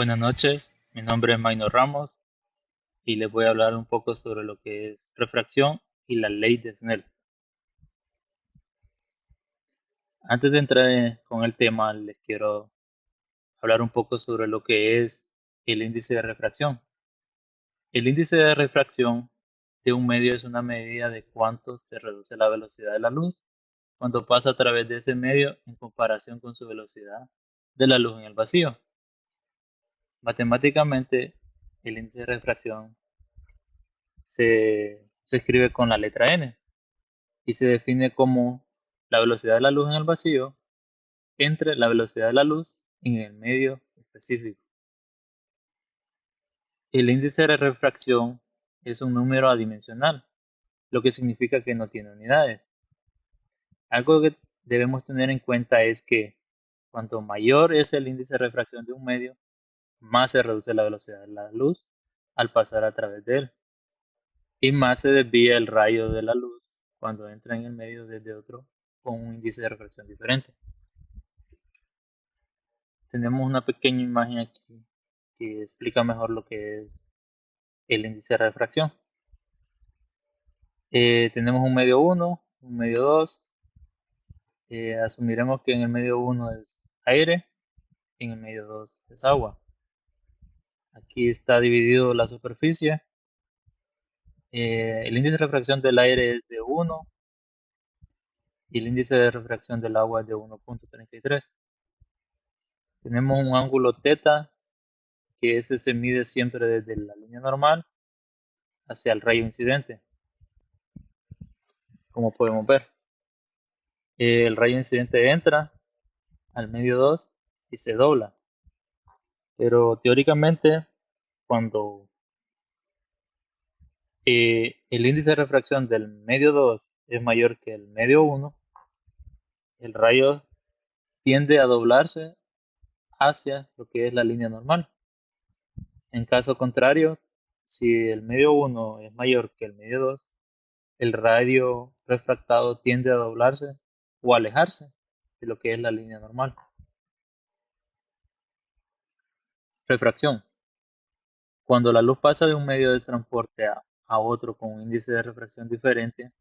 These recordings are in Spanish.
Buenas noches, mi nombre es Maynor Ramos y les voy a hablar un poco sobre lo que es refracción y la ley de Snell. Antes de entrar con el tema, les quiero hablar un poco sobre lo que es el índice de refracción. El índice de refracción de un medio es una medida de cuánto se reduce la velocidad de la luz cuando pasa a través de ese medio en comparación con su velocidad de la luz en el vacío. Matemáticamente, el índice de refracción se escribe con la letra n y se define como la velocidad de la luz en el vacío entre la velocidad de la luz en el medio específico. El índice de refracción es un número adimensional, lo que significa que no tiene unidades. Algo que debemos tener en cuenta es que cuanto mayor es el índice de refracción de un medio, más se reduce la velocidad de la luz al pasar a través de él, y más se desvía el rayo de la luz cuando entra en el medio desde otro con un índice de refracción diferente. Tenemos una pequeña imagen aquí que explica mejor lo que es el índice de refracción. Tenemos un medio 1, un medio 2. Asumiremos que en el medio 1 es aire, en el medio 2 es agua. Aquí está dividido la superficie. El índice de refracción del aire es de 1 y el índice de refracción del agua es de 1.33. Tenemos un ángulo θ, que ese se mide siempre desde la línea normal hacia el rayo incidente, como podemos ver. El rayo incidente entra al medio 2 y se dobla. Pero teóricamente, cuando el índice de refracción del medio 2 es mayor que el medio 1, el rayo tiende a doblarse hacia lo que es la línea normal. En caso contrario, si el medio 1 es mayor que el medio 2, el radio refractado tiende a doblarse o alejarse de lo que es la línea normal. Refracción. Cuando la luz pasa de un medio de transporte a otro con un índice de refracción diferente,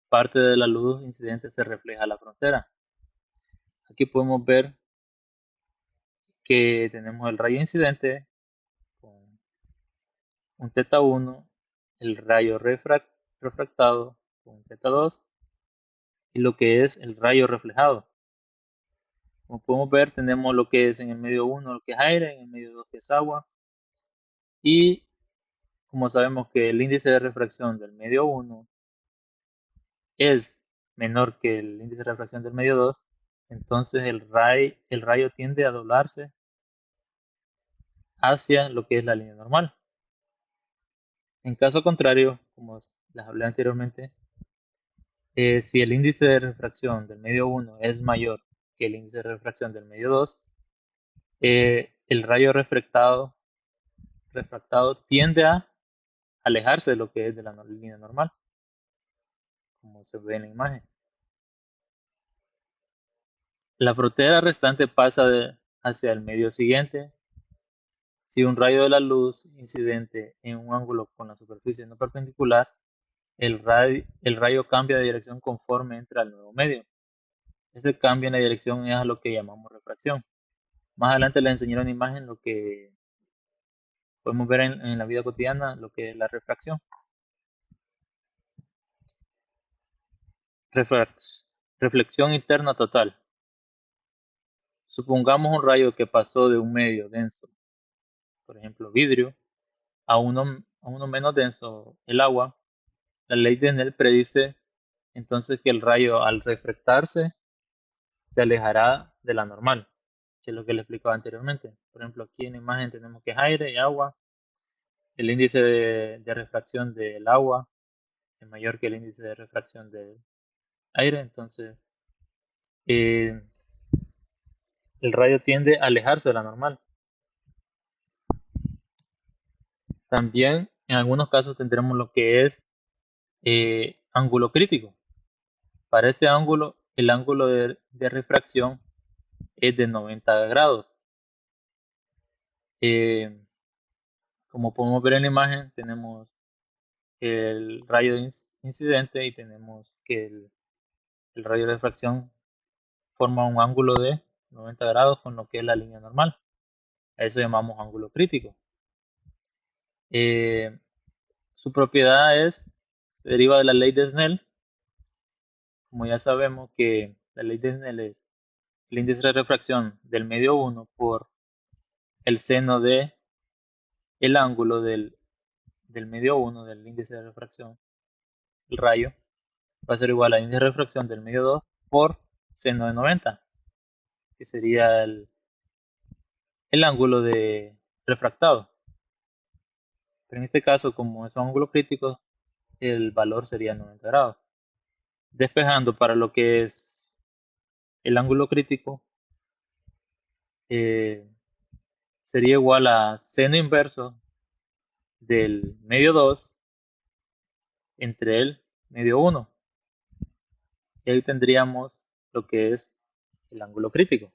parte de la luz incidente se refleja a la frontera. Aquí podemos ver que tenemos el rayo incidente con un θ1, el rayo refractado con un θ2 y lo que es el rayo reflejado. Como podemos ver, tenemos lo que es en el medio 1 lo que es aire, en el medio 2 que es agua, y como sabemos que el índice de refracción del medio 1 es menor que el índice de refracción del medio 2, entonces el rayo tiende a doblarse hacia lo que es la línea normal. En caso contrario, como les hablé anteriormente, si el índice de refracción del medio 1 es mayor que el índice de refracción del medio 2, el rayo refractado tiende a alejarse de lo que es de la línea normal, como se ve en la imagen. La frontera restante pasa hacia el medio siguiente. Si un rayo de la luz incidente en un ángulo con la superficie no perpendicular, el rayo cambia de dirección conforme entra al nuevo medio. Ese cambio en la dirección es a lo que llamamos refracción. Más adelante les enseñaré una imagen lo que podemos ver en la vida cotidiana, lo que es la refracción. Reflexión interna total. Supongamos un rayo que pasó de un medio denso, por ejemplo vidrio, a uno menos denso, el agua. La ley de Snell predice entonces que el rayo al refractarse se alejará de la normal, que es lo que le explicaba anteriormente. Por ejemplo, aquí en la imagen tenemos que es aire y agua. El índice de refracción del agua es mayor que el índice de refracción del aire, entonces eh, el rayo tiende a alejarse de la normal. También en algunos casos tendremos lo que es ángulo crítico. Para este ángulo, el ángulo de refracción es de 90 grados. Eh, Como podemos ver en la imagen, tenemos el rayo de incidente y tenemos que el rayo de refracción forma un ángulo de 90 grados con lo que es la línea normal. A eso llamamos ángulo crítico. Eh, Su propiedad se deriva de la ley de Snell. Como ya sabemos que la ley de Snell es el índice de refracción del medio 1 por el seno de el ángulo del medio 1 del índice de refracción, el rayo, va a ser igual al índice de refracción del medio 2 por seno de 90, que sería el ángulo de refractado. Pero en este caso, como es un ángulo crítico, el valor sería 90 grados. Despejando para lo que es el ángulo crítico, eh, sería igual a seno inverso del medio 2 entre el medio 1. Y ahí tendríamos lo que es el ángulo crítico.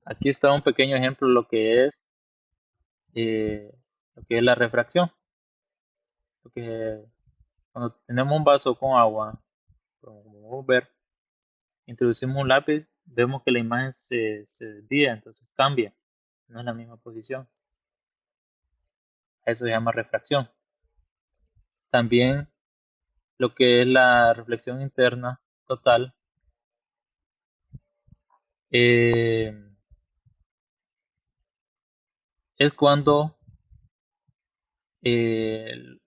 Aquí está un pequeño ejemplo de lo que es la refracción. Lo que, cuando tenemos un vaso con agua, como podemos ver, introducimos un lápiz, vemos que la imagen se desvía, entonces cambia, no es la misma posición. A eso se llama refracción. También lo que es la reflexión interna total, eh, es cuando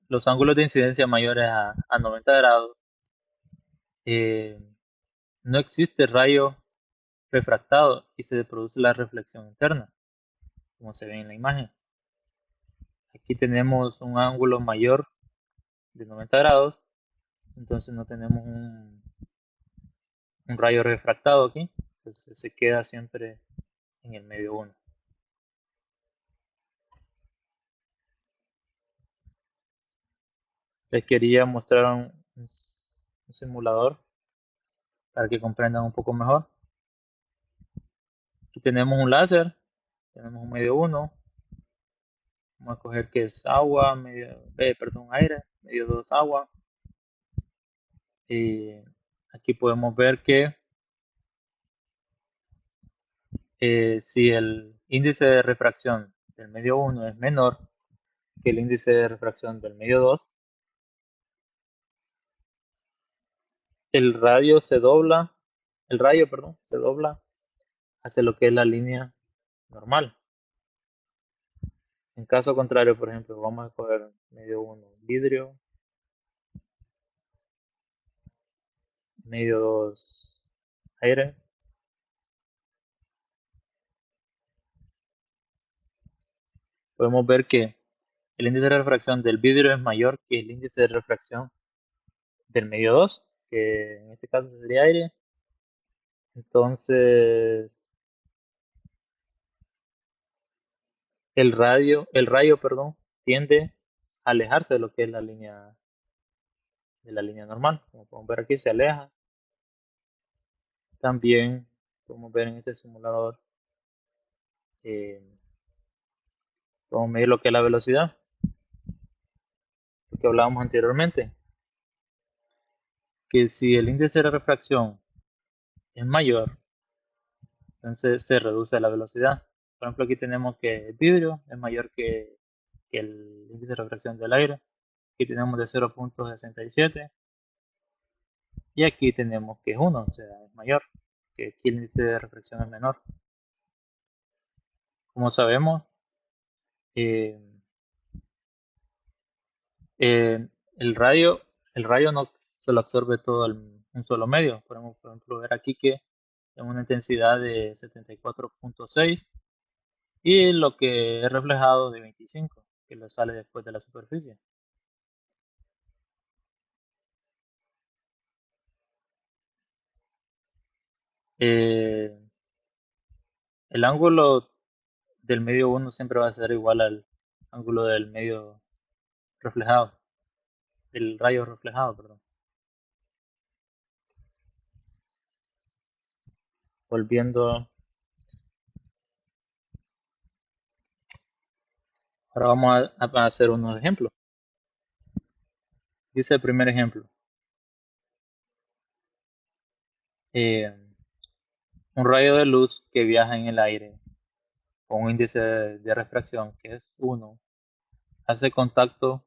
los ángulos de incidencia mayores a 90 grados, eh, no existe rayo refractado y se produce la reflexión interna, como se ve en la imagen. Aquí tenemos un ángulo mayor de 90 grados, entonces no tenemos un rayo refractado aquí, entonces se queda siempre en el medio 1. Les quería mostrar un simulador para que comprendan un poco mejor. Aquí tenemos un láser, tenemos un medio 1, vamos a coger que es agua, aire, medio 2 agua, y aquí podemos ver que si el índice de refracción del medio 1 es menor que el índice de refracción del medio 2, el rayo, perdón, se dobla hacia lo que es la línea normal. En caso contrario, por ejemplo, vamos a coger medio 1 vidrio, medio 2 aire. Podemos ver que el índice de refracción del vidrio es mayor que el índice de refracción del medio 2, que en este caso sería aire. Entonces, el rayo, perdón, tiende a alejarse de lo que es la línea normal. Como podemos ver aquí, se aleja. También podemos ver en este simulador, eh, podemos medir lo que es la velocidad, lo que hablábamos anteriormente, que si el índice de refracción es mayor, entonces se reduce la velocidad. Por ejemplo, aquí tenemos que el vidrio es mayor que el índice de refracción del aire. Aquí tenemos de 0.67 y aquí tenemos que es 1, o sea, es mayor, que aquí el índice de refracción es menor. Como sabemos, eh, eh, el rayo, el rayo no se lo absorbe todo en un solo medio. Podemos, por ejemplo, ver aquí que en una intensidad de 74.6 y lo que es reflejado de 25, que lo sale después de la superficie. Eh, el ángulo del medio 1 siempre va a ser igual al ángulo del medio reflejado, del rayo reflejado, perdón. Volviendo Ahora vamos a hacer unos ejemplos. Dice el primer ejemplo. eh, un rayo de luz que viaja en el aire con un índice de refracción que es 1 hace contacto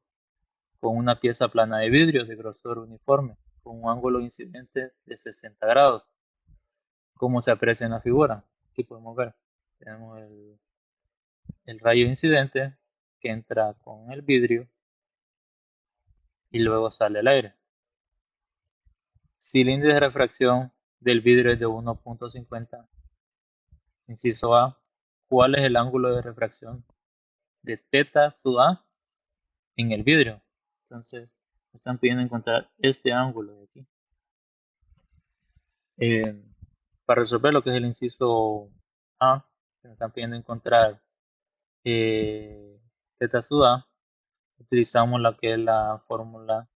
con una pieza plana de vidrio de grosor uniforme con un ángulo incidente de 60 grados, como se aprecia en la figura. Aquí podemos ver, tenemos el rayo incidente que entra con el vidrio y luego sale al aire. Si el índice de refracción del vidrio es de 1.50, inciso A, ¿cuál es el ángulo de refracción de teta sub A en el vidrio? Entonces, están pidiendo encontrar este ángulo de aquí. Eh, para resolver lo que es el inciso A, me están pidiendo encontrar teta sub A, utilizamos la que es la fórmula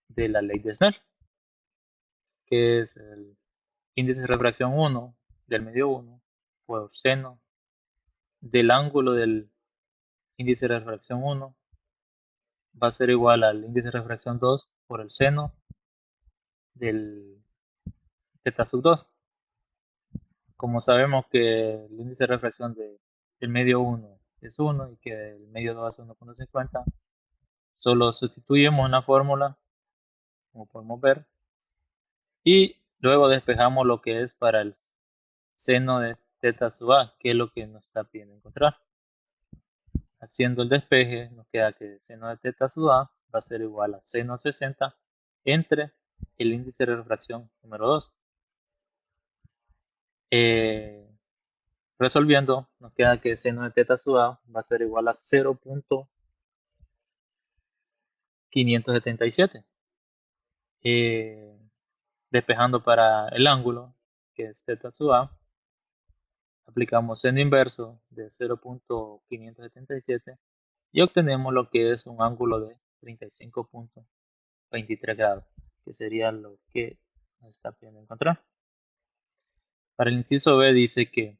de la ley de Snell, que es el índice de refracción 1 del medio 1 por seno del ángulo del índice de refracción 1 va a ser igual al índice de refracción 2 por el seno del teta sub 2. Como sabemos que el índice de refracción del medio 1 es 1 y que el medio 2 es 1.50, solo sustituimos en la fórmula, como podemos ver, y luego despejamos lo que es para el seno de teta sub a, que es lo que nos está pidiendo encontrar. Haciendo el despeje, nos queda que el seno de teta sub a va a ser igual a seno 60 entre el índice de refracción número 2. Resolviendo, nos queda que el seno de teta sub a va a ser igual a 0.577. Despejando para el ángulo, que es teta sub a, aplicamos seno inverso de 0.577 y obtenemos lo que es un ángulo de 35.23 grados, que sería lo que nos está pidiendo encontrar. Para el inciso B dice que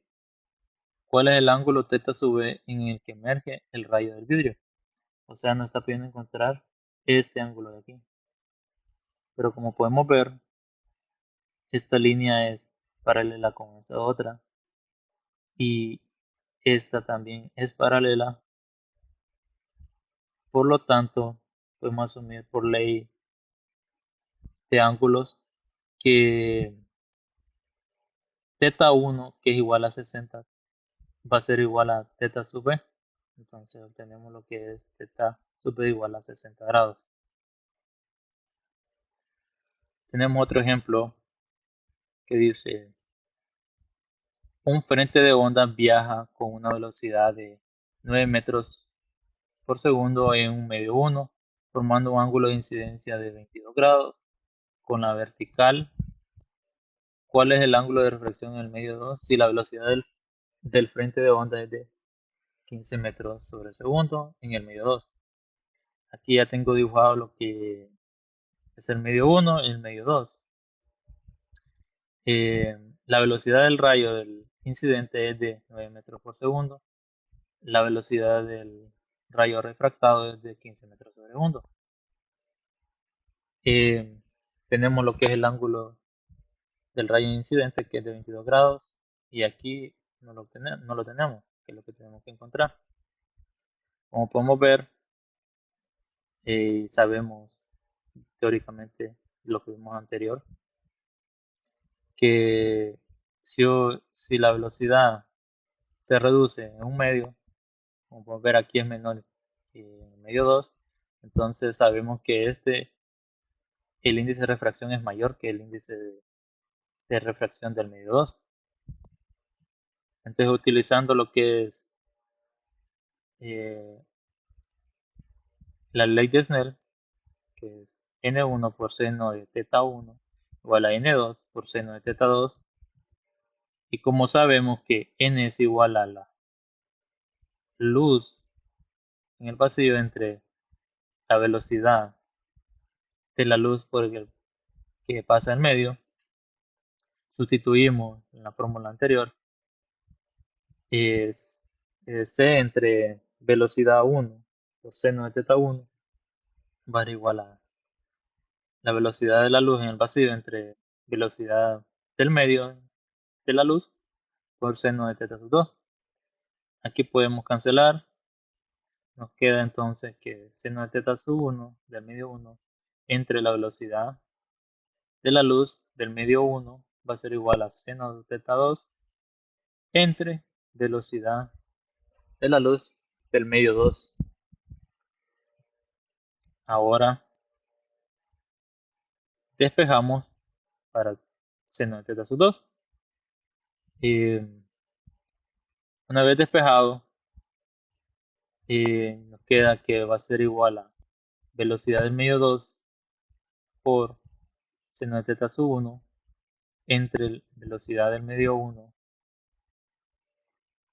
¿cuál es el ángulo teta sub B en el que emerge el rayo del vidrio? O sea, nos está pidiendo encontrar este ángulo de aquí. Pero como podemos ver, esta línea es paralela con esta otra y esta también es paralela. Por lo tanto, podemos asumir por ley de ángulos que teta 1, que es igual a 60, va a ser igual a teta sub b. Entonces obtenemos lo que es teta sub b igual a 60 grados. Tenemos otro ejemplo que dice, un frente de onda viaja con una velocidad de 9 metros por segundo en un medio 1, formando un ángulo de incidencia de 22 grados con la vertical. ¿Cuál es el ángulo de reflexión en el medio 2 si la velocidad del frente de onda es de 15 metros sobre segundo en el medio 2? Aquí ya tengo dibujado lo que es el medio 1 y el medio 2. La velocidad del rayo del incidente es de 9 metros por segundo. La velocidad del rayo refractado es de 15 metros sobre segundo. Tenemos lo que es el ángulo del rayo incidente, que es de 22 grados, y aquí no lo tenemos, que es lo que tenemos que encontrar. Como podemos ver, sabemos teóricamente lo que vimos anterior, que si la velocidad se reduce en un medio, como podemos ver aquí es menor en medio 2, entonces sabemos que el índice de refracción es mayor que el índice de refracción del medio 2. Entonces, utilizando lo que es eh, la ley de Snell, que es n1 por seno de teta 1 igual a n2 por seno de teta 2, y como sabemos que n es igual a la luz en el vacío entre la velocidad de la luz por el que pasa en medio, sustituimos en la fórmula anterior, es c entre velocidad 1 por seno de teta 1 va a ser igual a la velocidad de la luz en el vacío entre velocidad del medio de la luz por seno de teta sub 2. Aquí podemos cancelar. Nos queda entonces que seno de teta sub 1 del medio 1 entre la velocidad de la luz del medio 1 va a ser igual a seno de teta 2 entre velocidad de la luz del medio 2. Ahora despejamos para seno de teta sub 2. Y una vez despejado, nos queda que va a ser igual a velocidad del medio 2 por seno de teta sub 1 entre velocidad del medio 1.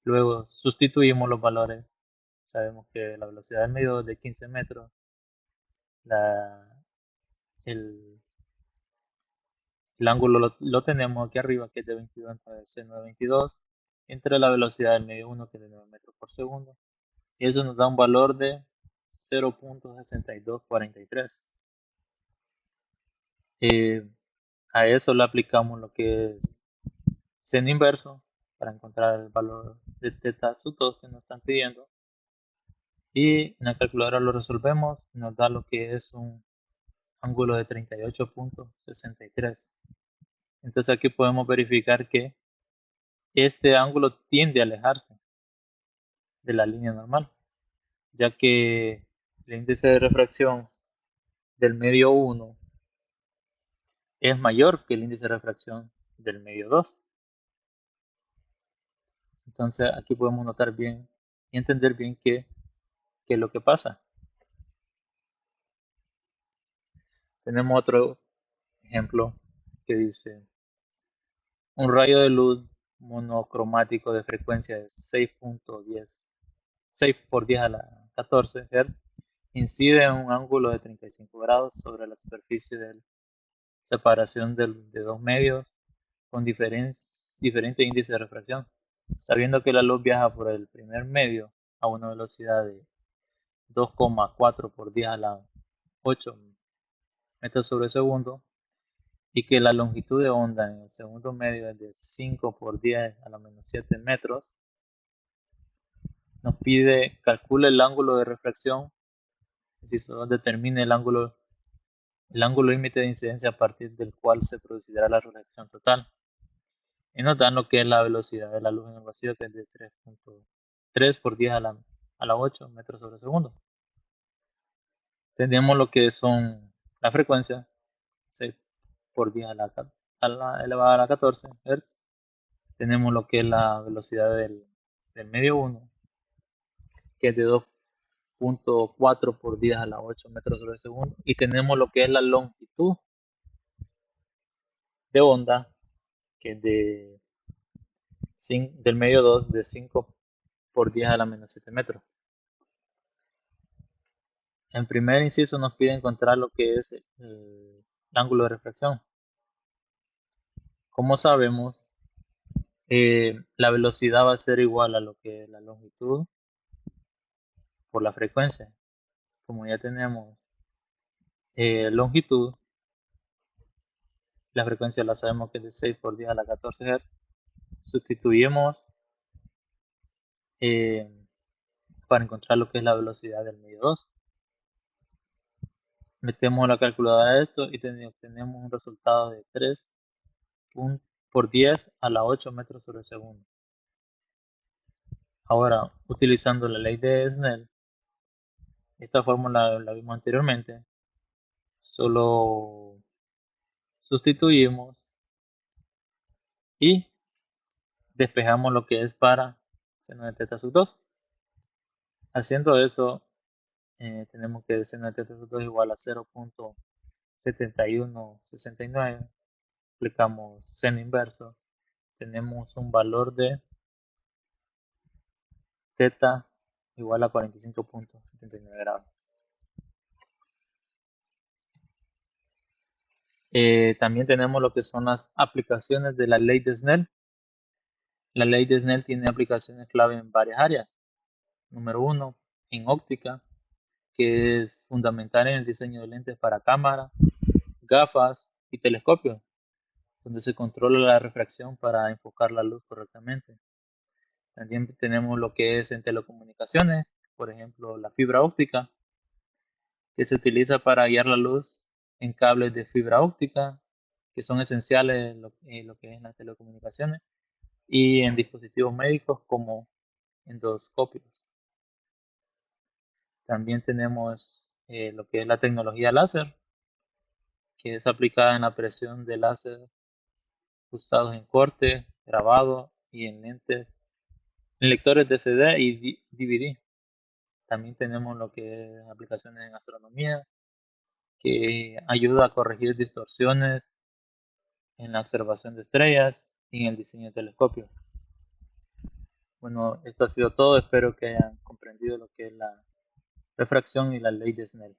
Luego sustituimos los valores. Sabemos que la velocidad del medio 2 es de 15 metros. El, el ángulo lo tenemos aquí arriba, que es de 22, entonces seno de 22 entre la velocidad del medio 1, que es de 9 metros por segundo. Y eso nos da un valor de 0.6243. A eso le aplicamos lo que es seno inverso para encontrar el valor de teta sub 2 que nos están pidiendo. Y en la calculadora lo resolvemos y nos da lo que es un ángulo de 38.63. Entonces aquí podemos verificar que este ángulo tiende a alejarse de la línea normal, ya que el índice de refracción del medio 1 es mayor que el índice de refracción del medio 2. Entonces aquí podemos notar bien y entender bien qué es lo que pasa. Tenemos otro ejemplo que dice un rayo de luz monocromático de frecuencia de 6 por 10 a la 14 Hz incide en un ángulo de 35 grados sobre la superficie de separación de dos medios con diferente índice de refracción. Sabiendo que la luz viaja por el primer medio a una velocidad de 2,4 por 10 a la 8 metros sobre segundo y que la longitud de onda en el segundo medio es de 5 por 10 a la menos 7 metros, nos pide calcule el ángulo de refracción, es decir, determine el ángulo límite de incidencia a partir del cual se producirá la refracción total. Y nos dan lo que es la velocidad de la luz en el vacío, que es de 3.3 por 10 a la 8 metros sobre segundo. Tenemos lo que son la frecuencia, 6 por 10 a la elevada a la 14 Hz. Tenemos lo que es la velocidad del medio 1, que es de 2.4 por 10 a la 8 metros sobre segundo. Y tenemos lo que es la longitud de onda, que es del medio 2 de 5 por 10 a la menos 7 metros. En primer inciso nos pide encontrar lo que es el ángulo de refracción. Como sabemos, la velocidad va a ser igual a lo que es la longitud por la frecuencia. Como ya tenemos longitud, la frecuencia la sabemos que es de 6 por 10 a la 14 Hz. Sustituimos para encontrar lo que es la velocidad del medio 2. Metemos la calculadora esto y obtenemos un resultado de 3 por 10 a la 8 metros sobre segundo. Ahora, utilizando la ley de Snell, esta fórmula la vimos anteriormente, solo sustituimos y despejamos lo que es para seno de teta sub 2. Haciendo eso, tenemos que seno de teta sub 2 igual a 0.7169. Aplicamos seno inverso. Tenemos un valor de teta igual a 45.79 grados. También tenemos lo que son las aplicaciones de la ley de Snell. La ley de Snell tiene aplicaciones clave en varias áreas. Número 1, en óptica, que es fundamental en el diseño de lentes para cámara, gafas y telescopios, donde se controla la refracción para enfocar la luz correctamente. También tenemos lo que es en telecomunicaciones, por ejemplo, la fibra óptica, que se utiliza para guiar la luz en cables de fibra óptica, que son esenciales en lo que es las telecomunicaciones, y en dispositivos médicos como endoscopios. También tenemos lo que es la tecnología láser, que es aplicada en la presión de láser usados en corte, grabado y en lentes, en lectores de CD y DVD. También tenemos lo que es aplicaciones en astronomía, que ayuda a corregir distorsiones en la observación de estrellas y en el diseño de telescopios. Bueno, esto ha sido todo. Espero que hayan comprendido lo que es la refracción y la ley de Snell.